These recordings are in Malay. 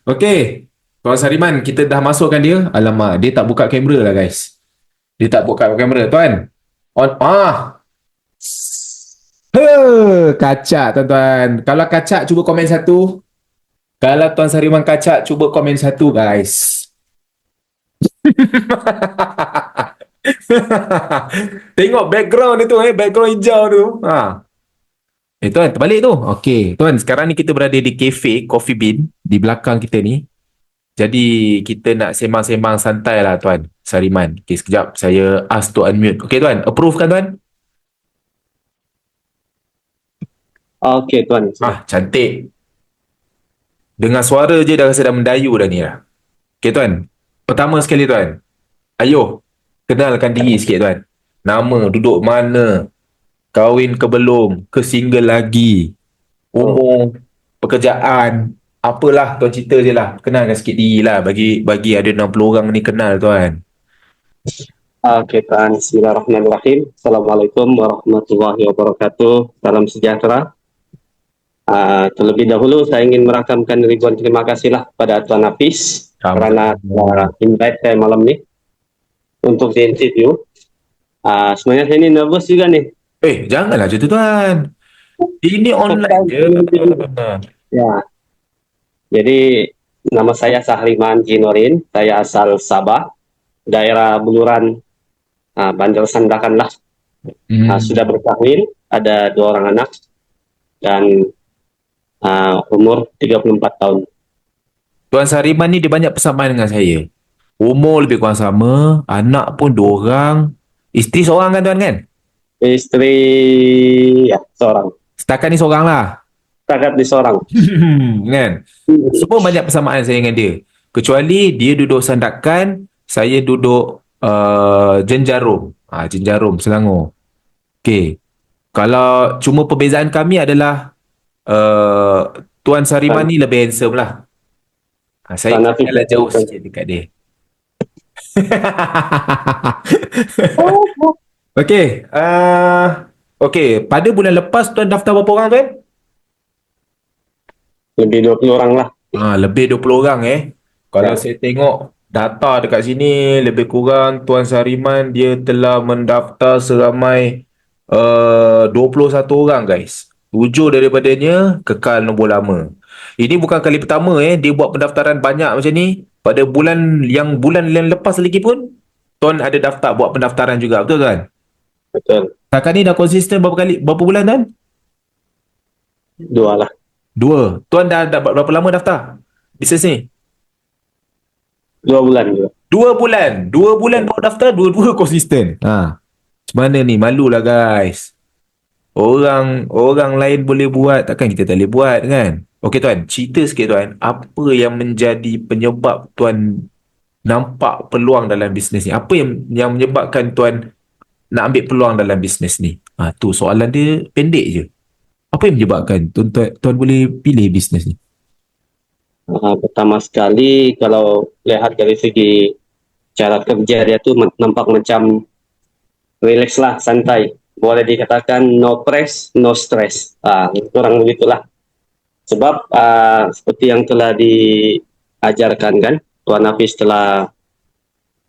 Okey, Tuan Sariman, kita dah masukkan dia. Alamak, dia tak buka kamera lah guys. Dia tak buka kamera, Tuan. On, kacak tuan-tuan. Kalau kacak, cuba komen satu. Kalau Tuan Sariman kacak, cuba komen satu guys. Tengok background dia tu, background hijau tu. Tuan, terbalik tu. Okey, Tuan, sekarang ni kita berada di kafe Coffee Bean di belakang kita ni. Jadi kita nak sembang-sembang santai lah Tuan Sariman. Okay, sekejap saya ask to unmute. Okay Tuan, approve kan Tuan? Okey tuan. Cantik. Dengar suara je dah rasa dah mendayu dah ni lah. Okay Tuan, pertama sekali Tuan. Ayuh, kenalkan diri sikit Tuan. Nama, duduk mana, kahwin ke belum, ke single lagi, umur, pekerjaan, apalah Tuan cerita je lah. Kenalkan sikit diri lah. Bagi ada 60 orang ni kenal Tuan. Okey tuan. Bismillahirrahmanirrahim. Assalamualaikum warahmatullahi wabarakatuh. Salam sejahtera. Terlebih dahulu saya ingin merakamkan ribuan terima kasih lah pada Tuan Hafiz kerana invite saya malam ni untuk di interview. Sebenarnya saya ni nervous juga ni. Janganlah macam tu Tuan. Ini online je. Ya. Jadi nama saya Sahriman Jinorin. Saya asal Sabah, daerah Buluran, Bandar Sandakan lah. Sudah berkahwin, ada 2 orang anak dan umur 34 tahun. Tuan Sariman ni dia banyak persamaan dengan saya. Umur lebih kurang sama, anak pun 2 orang, isteri seorang kan Tuan kan? Isteri ya seorang. Setakat ni seorang lah. Setakat di seorang. Kan? Semua banyak persamaan saya dengan dia. Kecuali dia duduk Sandakan, saya duduk Jenjarum. Jenjarum, Selangor. Okay. Kalau cuma perbezaan kami adalah Tuan Sariman ni lebih handsome lah. Saya kalah jauh sikit dekat dia. Okey. Okey, pada bulan lepas Tuan daftar berapa orang Tuan? Lebih 20 orang lah. Lebih 20 orang Kalau saya tengok data dekat sini, lebih kurang Tuan Sariman dia telah mendaftar seramai 21 orang guys. 7 daripadanya kekal nombor lama. Ini bukan kali pertama dia buat pendaftaran banyak macam ni. Pada bulan yang lepas lagi pun Tuan ada daftar buat pendaftaran juga, betul Tuan? Betul. Setakat ni dah konsisten berapa bulan Tuan? 2 lah. 2. Tuan dah berapa lama daftar bisnes ni? 2 bulan juga. 2 bulan. 2 bulan baru daftar, 2 konsisten. Macam mana ni? Malulah guys. Orang lain boleh buat, takkan kita tak boleh buat kan? Okey Tuan, cerita sikit Tuan, apa yang menjadi penyebab Tuan nampak peluang dalam bisnes ni? Apa yang menyebabkan Tuan nak ambil peluang dalam bisnes ni? Tu soalan dia pendek je. Apa yang menyebabkan Tuan boleh pilih bisnes ni? Pertama sekali, kalau lihat dari segi cara kerja dia tu nampak macam relax lah, santai. Boleh dikatakan no press, no stress. Kurang begitulah. Sebab seperti yang telah diajarkan kan, Tuan Hafiz telah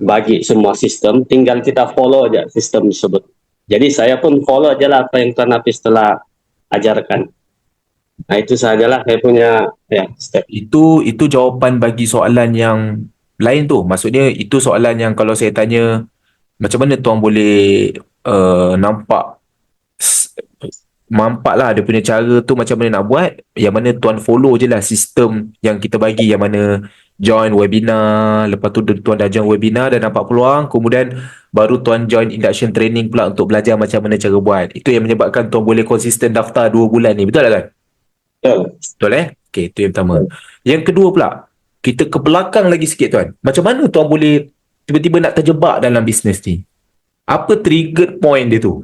bagi semua sistem, tinggal kita follow aja sistem tersebut. Jadi saya pun follow aja lah apa yang Tuan Hafiz telah ajarkan. Itu sahajalah saya punya step. Itu jawapan bagi soalan yang lain tu. Maksudnya itu soalan yang kalau saya tanya macam mana Tuan boleh nampak lah dia punya cara tu macam mana nak buat, yang mana Tuan follow je lah sistem yang kita bagi, yang mana join webinar, lepas tu Tuan dah join webinar dan nampak peluang, kemudian baru Tuan join induction training pula untuk belajar macam mana cara buat. Itu yang menyebabkan Tuan boleh konsisten daftar 2 bulan ni, betul tak Tuan? Betul Okey, itu yang pertama. Yang kedua pula, kita ke belakang lagi sikit Tuan. Macam mana Tuan boleh tiba-tiba nak terjebak dalam bisnes ni? Apa trigger point dia tu?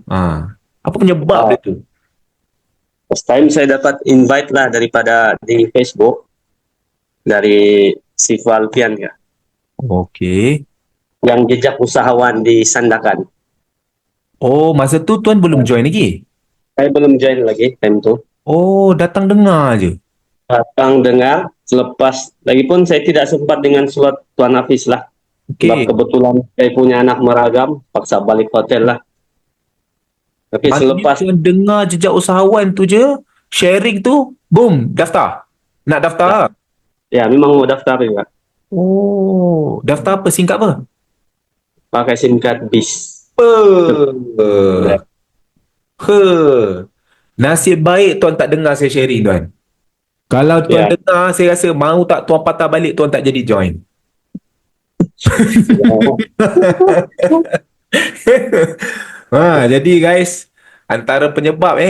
Apa penyebab dia tu? First time saya dapat invite lah daripada di Facebook dari Siva Alfian ya. Okey. Yang jejak usahawan di Sandakan. Masa tu Tuan belum join lagi? Saya belum join lagi time tu. Oh, datang dengar je. Datang dengar, selepas lagipun saya tidak sempat dengan slot Tuan Hafiz lah. Sebab Okey. kebetulan saya punya anak meragam, paksa balik hotel lah. Tapi Maknanya selepas, tuan dengar jejak usahawan tu je, sharing tu, boom, daftar. Nak daftar. ya memang mau daftar juga, Oh, daftar apa? Singkat apa? pakai SIM card bis. Huh. Huh. Nasib baik tuan tak dengar saya sharing tuan. Kalau tuan Ya, dengar, saya rasa mau tak tuan patah balik, tuan tak jadi join. Jadi guys, antara penyebab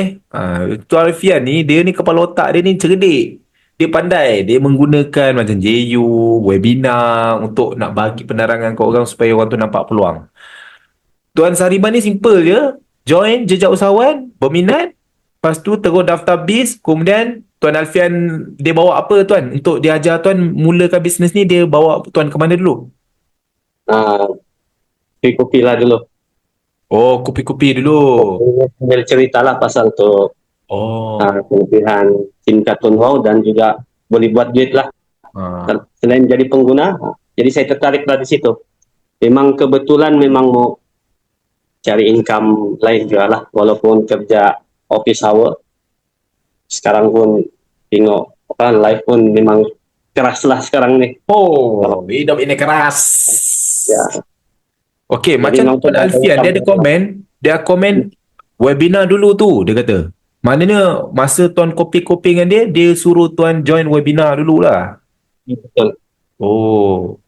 Tuan Alfian ni, dia ni kepala otak dia ni cerdik. Dia pandai, dia menggunakan macam JU, webinar untuk nak bagi penerangan ke orang supaya orang tu nampak peluang. Tuan Sariban ni simple je, join jejak usahawan, berminat, lepas tu terus daftar BIS, kemudian Tuan Alfian dia bawa apa tuan? Untuk dia ajar tuan mulakan bisnes ni, dia bawa tuan ke mana dulu? kopi lah dulu. Oh, kopi-kopi dulu. Sambil cerita lah pasal tuh Oh. kelebihan SIM card Tunwau dan juga boleh buat duit lah. Ah. Selain jadi pengguna, jadi saya tertarik lah di situ. Memang kebetulan memang mau cari income lain juga lah, walaupun kerja office hour. Sekarang pun tengok live pun memang keras lah sekarang nih. Oh, hidup ini keras. Ya, Okey, jadi macam memang Tuan Alfian, dia komen webinar dulu tu, dia kata. Maknanya masa tuan kopi-kopi dengan dia, dia suruh tuan join webinar dululah. betul. Oh.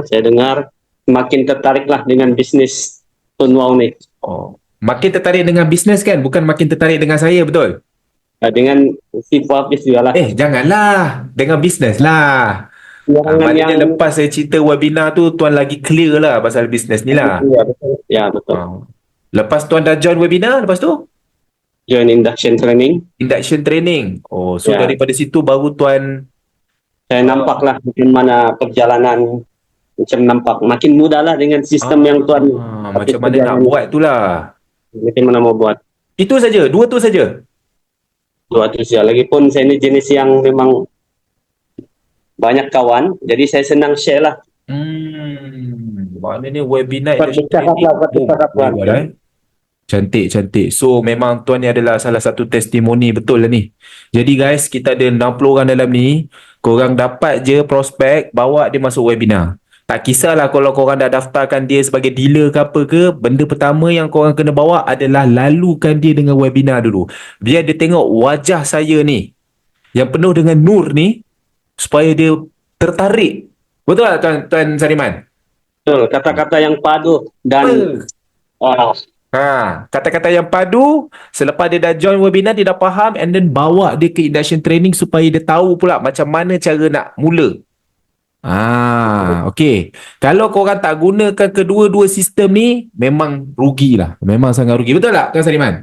Saya dengar makin tertarik lah dengan bisnis Tunwau nih. Oh. Makin tertarik dengan bisnes kan, bukan makin tertarik dengan saya, betul? Dengan si Hafiz juga lah. Janganlah. Dengan bisnes lah. Jangan yang Maknanya lepas saya cerita webinar tu, tuan lagi clear lah pasal bisnes ni lah. ya betul. Ya betul. Lepas tuan dah join webinar, lepas tu? Join induction training. Induction training. Oh, so Ya. daripada situ baru tuan Saya nampak lah bagaimana perjalanan, macam nampak makin mudah lah dengan sistem yang tuan. macam mana nak buat tu lah. Makin mana mau buat. Itu saja, dua tu saja. Dua terus ya. Lagipun saya ini jenis yang memang banyak kawan, jadi saya senang share lah. Maknanya webinar Buat induction bercakap training. lah, buat bercakap Boleh buat, lah. Cantik, cantik. So, memang tuan ni adalah salah satu testimoni betul lah ni. Jadi guys, kita ada 60 orang dalam ni. Korang dapat je prospek, bawa dia masuk webinar. Tak kisahlah kalau korang dah daftarkan dia sebagai dealer ke apa ke, benda pertama yang korang kena bawa adalah lalukan dia dengan webinar dulu. Biar dia tengok wajah saya ni, yang penuh dengan nur ni, supaya dia tertarik. Betul tak Tuan Sariman? Betul, kata-kata yang padu dan Kata-kata yang padu, selepas dia dah join webinar, dia dah faham, and then bawa dia ke induction training supaya dia tahu pula macam mana cara nak mula. Okey. Kalau korang tak gunakan kedua-dua sistem ni, memang rugilah. Memang sangat rugi. Betul tak Tuan Sariman?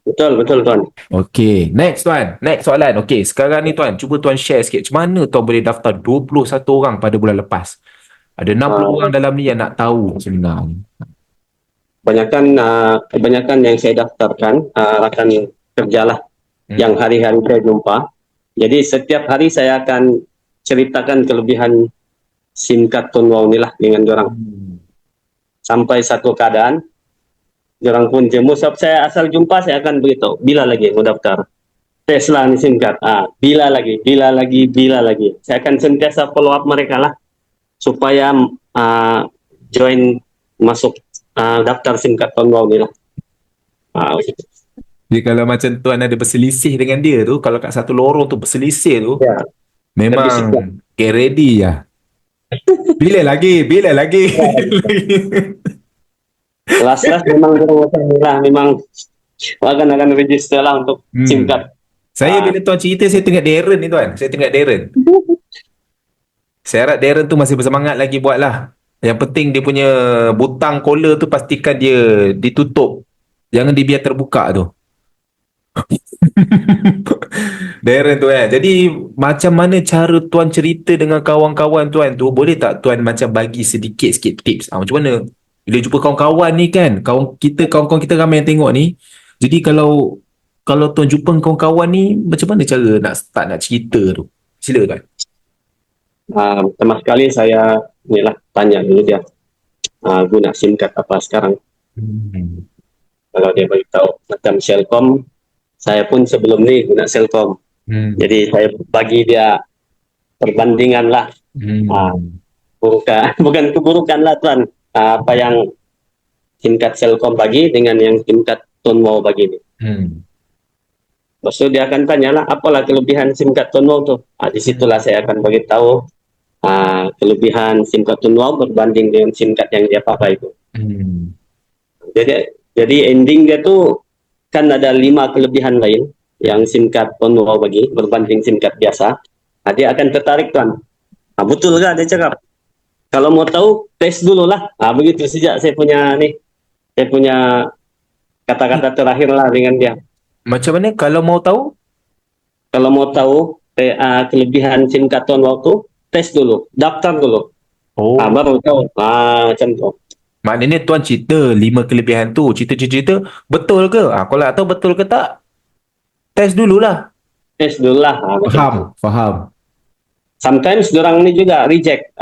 betul tuan. Okey. Next tuan. Next soalan. Okey. Sekarang ni tuan, cuba tuan share sikit. Macam mana tuan boleh daftar 21 orang pada bulan lepas? Ada 60 orang dalam ni yang nak tahu sebenarnya. Kebanyakan yang saya daftarkan rakan kerja lah, yang hari-hari saya jumpa. Jadi setiap hari saya akan ceritakan kelebihan SIM card Tunwau ni lah dengan orang. Sampai satu keadaan, orang pun jemu. Sebab saya asal jumpa, saya akan beritahu, bila lagi mau daftar Tesla ni SIM card. Bila lagi. Saya akan sentiasa follow up mereka lah, supaya join masuk daftar SIM card Tunwau ni lah. Jadi kalau macam tuan ada berselisih dengan dia tu, kalau kat satu lorong tu berselisih tu, Ya. memang get ready lah. Bila lagi? Kelas-kelas memang memang akan register lah untuk SIM card. Saya bila tuan cerita, saya tengok Darren ni tuan. Saya harap Darren tu masih bersemangat lagi buat lah. Yang penting dia punya butang collar tu pastikan dia ditutup. Jangan dibiar terbuka tu. Darren tu kan. Jadi macam mana cara tuan cerita dengan kawan-kawan tuan tu? Boleh tak tuan macam bagi sikit tips? Macam mana? Bila jumpa kawan-kawan ni kan, kawan-kawan kita ramai yang tengok ni. Jadi kalau kalau tuan jumpa kawan-kawan ni, macam mana cara nak start nak cerita tu? Sila tuan. Pertama sekali saya inilah tanya dulu dia guna SIM card apa sekarang. Hmm. Kalau dia beritahu macam Selcom, saya pun sebelum ni guna Selcom. Hmm. Jadi saya bagi dia perbandingan lah. Hmm. Bukan keburukan lah tuan. Apa yang SIM card Selcom bagi dengan yang SIM card Tonwo bagi ni. Hmm. Lepas tu dia akan tanya lah, apalah kelebihan SIM card Tonwo tu. Di situlah saya akan beritahu kelebihan SIM card Tonwo berbanding dengan SIM card yang dia pakai itu. Hmm. Jadi ending dia tu kan ada 5 kelebihan lain yang SIM card Tonwo bagi berbanding SIM card biasa. Dia akan tertarik tuan. Betul ke dia cakap? Kalau mau tahu tes dulu lah. Begitu sejak saya punya kata-kata terakhir lah dengan dia. Macam mana kalau mau tahu? Kalau mau tahu kelebihan SIM card Tonwo tu, tes dulu, daftar dulu. Oh, Baru tahu. Macam tu. maknanya tuan cerita 5 kelebihan tu, cerita-cerita betul ke? Kalau nak tahu betul ke tak, test dululah. Tes dulu lah. Faham. Sometimes orang ni juga reject.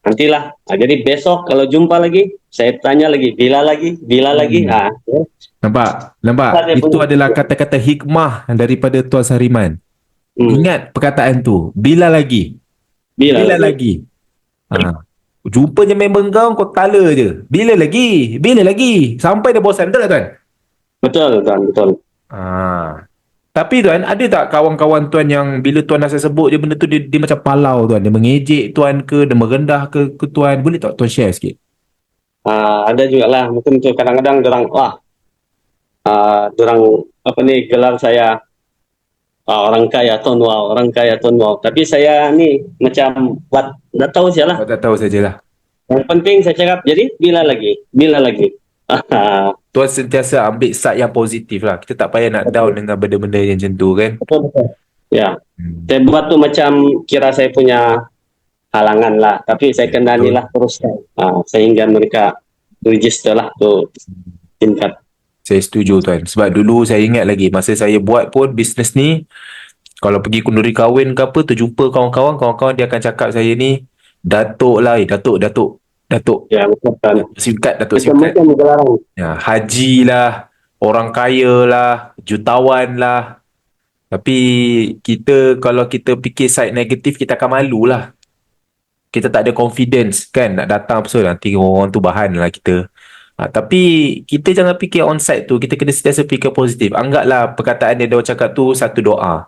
Nantilah. Jadi besok kalau jumpa lagi, saya tanya lagi, bila lagi. Nampak? Saya Itu pun- adalah kata-kata hikmah daripada Tuan Sariman. Hmm, Ingat perkataan tu. Bila lagi? bila Bila lagi. lagi? Jumpa je member kau tala je. Bila lagi? Bila lagi? Sampai dah bosan. Betul tak tuan? Betul, tuan, betul. Tapi tuan, ada tak kawan-kawan tuan yang bila tuan dah sebut je benda tu, dia macam palau tuan? Dia mengejek tuan ke? Dia merendah ke tuan? Boleh tak tuan share sikit? Ada juga lah. Mungkin tu kadang-kadang orang apa ni gelar saya orang kaya Tonwo. Tapi saya ni macam buat tak tahu sialah. Kau tak tahu sajalah. Yang penting saya cakap, jadi bila lagi. Tuan sentiasa ambil side yang positif lah. Kita tak payah nak down dengan benda-benda yang macam tu kan. Betul. Ya, Hmm. saya buat tu macam kira saya punya halangan lah. Tapi saya kena Betul. inilah teruskan. Sehingga mereka register lah tu tingkat. Saya setuju tuan. Sebab dulu saya ingat lagi, masa saya buat pun bisnes ni, kalau pergi kenduri kahwin ke apa, terjumpa kawan-kawan dia akan cakap saya ni, Datuk lah, Datuk. Ya, betul kan. Datuk Simkat. Macam-macam gelaran. Ya, haji lah, orang kaya lah, jutawan lah. Tapi kalau kita fikir side negatif, kita akan malu lah. Kita tak ada confidence kan nak datang apa nanti orang tu bahan lah kita. Tapi kita jangan fikir on-site tu, kita kena sentiasa fikir positif. Anggaplah perkataan dia cakap tu satu doa.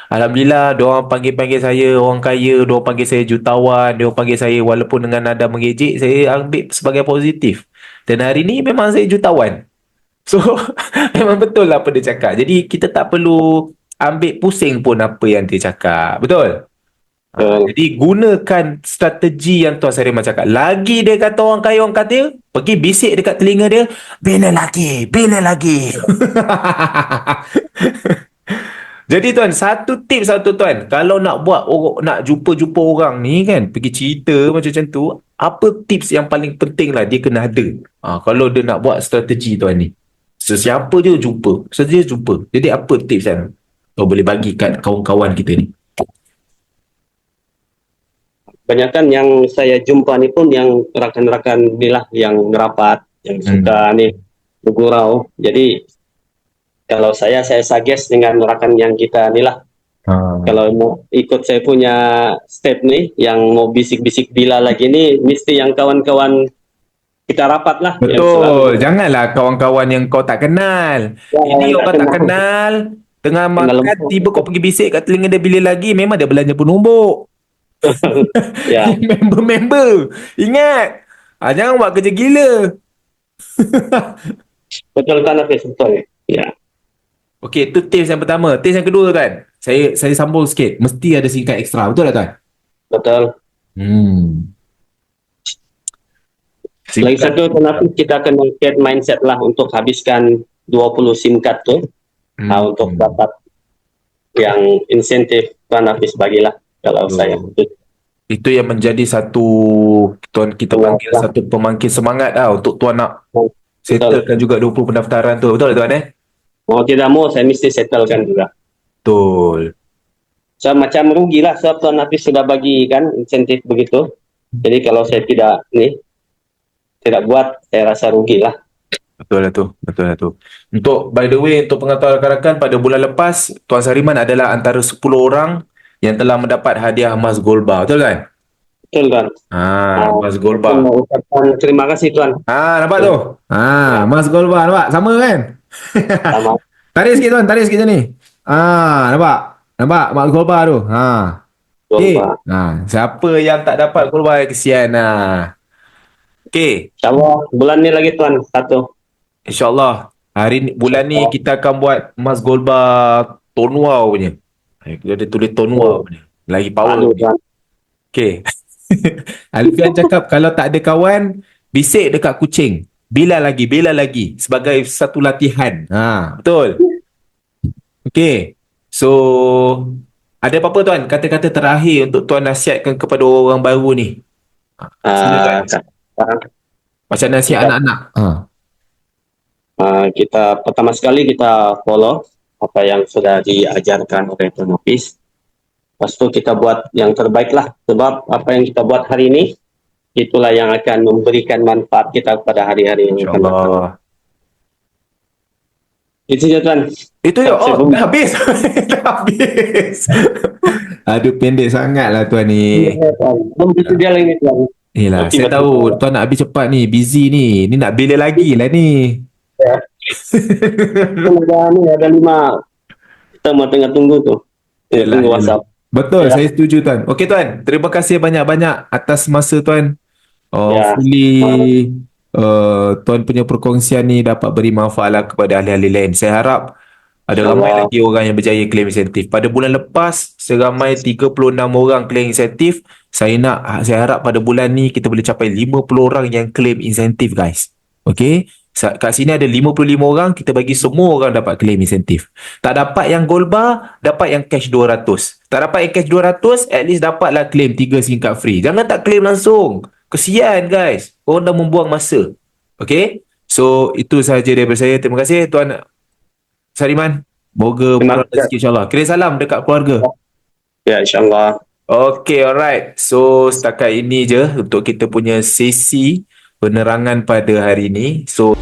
Alhamdulillah, diorang panggil-panggil saya orang kaya, diorang panggil saya jutawan, diorang panggil saya walaupun dengan nada mengejek, saya ambil sebagai positif. Dan hari ni memang saya jutawan. So, memang betul lah apa dia cakap. Jadi, kita tak perlu ambil pusing pun apa yang dia cakap. Betul? Jadi, gunakan strategi yang Tuan Sariman cakap. Lagi dia kata orang kaya, orang kata, pergi bisik dekat telinga dia, bila lagi. Jadi tuan, satu tips tuan, kalau nak nak jumpa orang ni kan, pergi cerita macam tu, apa tips yang paling penting lah dia kena ada? Kalau dia nak buat strategi tuan ni. Sesiapa je jumpa. Jadi apa tips yang kau boleh bagi kat kawan-kawan kita ni? Kebanyakan yang saya jumpa ni pun yang rakan-rakan ni lah yang ngerapat, yang suka ni bergurau. Jadi kalau saya suggest dengan rakan yang kita ni lah. Kalau mau ikut saya punya step ni, yang mau bisik-bisik bila lagi ni, mesti yang kawan-kawan kita rapat lah. Betul. Janganlah kawan-kawan yang kau tak kenal. Ini orang tak kenal. Tengah makan, tiba kau pergi bisik kat telinga dia bila lagi, memang dia belanja penumbuk. Ya. Member. Ingat. Jangan buat kerja gila. Betul kan, Hafiz? Betul. Ya. Okey, itu tips yang pertama. Tips yang kedua tuan. Saya sambung sikit. Mesti ada singkat ekstra. Betul tak tuan? Betul. Lagi satu, kenapa kita akan set mindset lah untuk habiskan 20 SIM card tu untuk dapat yang insentif kan Hafiz bagilah kalau saya. Itu yang menjadi satu tuan kita panggil satu pemangkin semangat lah untuk tuan nak settlekan juga 20 pendaftaran tu. Betul tak tuan Mau tidak mau saya mesti settlekan juga. Betul. So, macam rugi lah sebab Tuan Hafiz sudah bagi kan insentif begitu. Jadi kalau saya tidak buat, saya rasa rugi lah. Betul lah tu. Betul lah tu. Untuk, by the way, untuk pengetahuan rakan-rakan, pada bulan lepas, Tuan Sariman adalah antara 10 orang yang telah mendapat hadiah emas gold bar. Betul kan? Betul Tuan. Emas gold Saya bar. mau ucapkan terima kasih Tuan. Nampak tu? Ya, Emas gold bar. Nampak? Sama kan? sama. Tarik sikit tuan, tarik sikit macam ni. Nampak? Nampak emas gold bar tu? Okay. Jumpa. Siapa yang tak dapat gold bar, kesian lah. Okay. InsyaAllah bulan ni lagi Tuan satu. InsyaAllah bulan ni kita akan buat emas gold bar Tonua punya. Kita ada tulis Tonua punya. Lagi power Aduh punya. Tuan. Okay. Alfian cakap kalau tak ada kawan, bisik dekat kucing. Bila lagi sebagai satu latihan. Betul. Okay. So, ada apa-apa tuan? Kata-kata terakhir untuk tuan nasihatkan kepada orang baru ni. Silakan. Macam nasihat Kita, anak-anak. kita pertama sekali kita follow apa yang sudah diajarkan oleh Tuan Hafiz. Lepas itu kita buat yang terbaik lah. Sebab apa yang kita buat hari ini, itulah yang akan memberikan manfaat kita pada hari-hari yang akan datang. InsyaAllah. Itu saja Tuan. Itu ya. Dah habis. Dah habis. Aduh, pendek sangat lah tuan ni. Belum itu dia lagi Tuan. Yelah, saya tahu tuan nak habis cepat ni. Busy ni. Ni nak bila lagi lah ni. Ya. Ada 5. Kita mau tengah tunggu tu. Yelah, Tunggu WhatsApp. Betul, Ya. saya setuju tuan. Okey tuan, terima kasih banyak-banyak atas masa tuan. Ya. Hopefully tuan punya perkongsian ni dapat beri manfaat lah kepada ahli-ahli lain. Saya harap ada ramai InsyaAllah. lagi orang yang berjaya claim insentif. Pada bulan lepas, seramai 36 orang claim insentif. Saya harap pada bulan ni kita boleh capai 50 orang yang claim insentif guys. Okey? Kat sini ada 55 orang, kita bagi semua orang dapat claim insentif. Tak dapat yang gold bar, dapat yang cash 200. Tak dapat yang cash 200, at least dapatlah claim 3 SIM card free. Jangan tak claim langsung. Kesian guys. Orang dah membuang masa. Okay? So, itu sahaja daripada saya. Terima kasih Tuan Sariman. Moga Terima murah kasih. rezeki insyaAllah. Kirim salam dekat keluarga. Ya, insyaAllah. Okay, alright. So, setakat ini je untuk kita punya sesi penerangan pada hari ini. So,